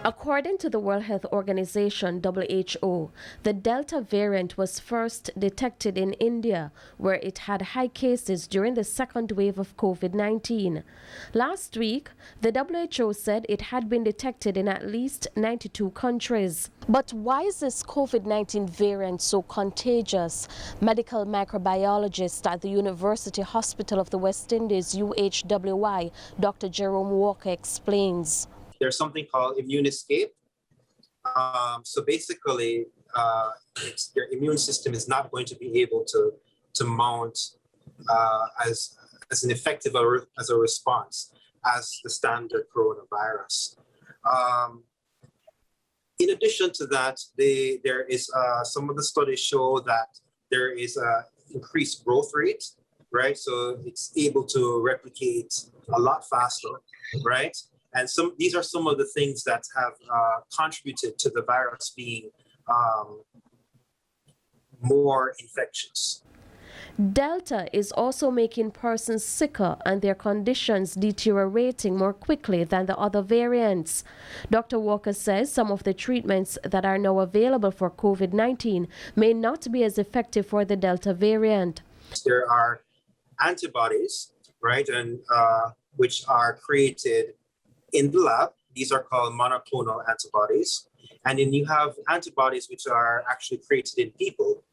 According to the World Health Organization, WHO, the Delta variant was first detected in India, where it had high cases during the second wave of COVID-19. Last week, the WHO said it had been detected in at least 92 countries. But why is this COVID-19 variant so contagious? Medical microbiologist at the University Hospital of the West Indies, UHWI, Dr. Jerome Walker explains. There's something called immune escape. So basically, your immune system is not going to be able to mount as an effective as a response as the standard coronavirus. In addition to that, there is some of the studies show that there is a increased growth rate, right? So it's able to replicate a lot faster, right? And these are some of the things that have contributed to the virus being more infectious. Delta is also making persons sicker and their conditions deteriorating more quickly than the other variants. Dr. Walker says some of the treatments that are now available for COVID-19 may not be as effective for the Delta variant. There are antibodies, right, and which are created in the lab. These are called monoclonal antibodies. And then you have antibodies which are actually created in people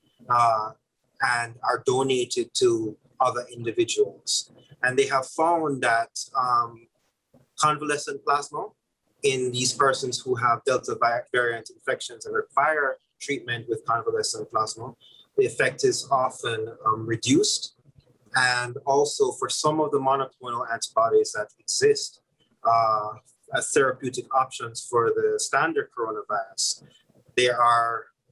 and are donated to other individuals. And they have found that convalescent plasma in these persons who have Delta variant infections and require treatment with convalescent plasma, the effect is often reduced. And also for some of the monoclonal antibodies that exist, as therapeutic options for the standard coronavirus,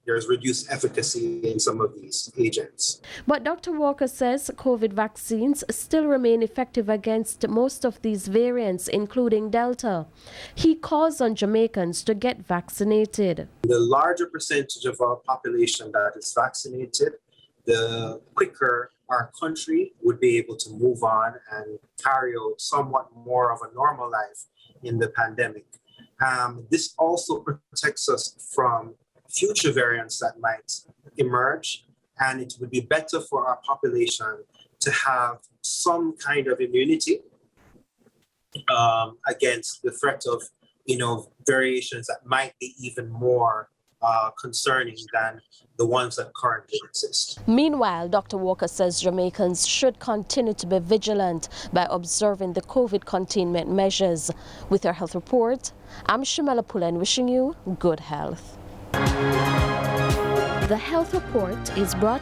there's reduced efficacy in some of these agents. But Dr. Walker says COVID vaccines still remain effective against most of these variants, including Delta. He calls on Jamaicans to get vaccinated. The larger percentage of our population that is vaccinated, the quicker our country would be able to move on and carry out somewhat more of a normal life in the pandemic. This also protects us from future variants that might emerge, and it would be better for our population to have some kind of immunity against the threat of, variations that might be even more concerning than the ones that currently exist. Meanwhile, Dr. Walker says Jamaicans should continue to be vigilant by observing the COVID containment measures. With our health report, I'm Shamala Pullen wishing you good health. The health report is brought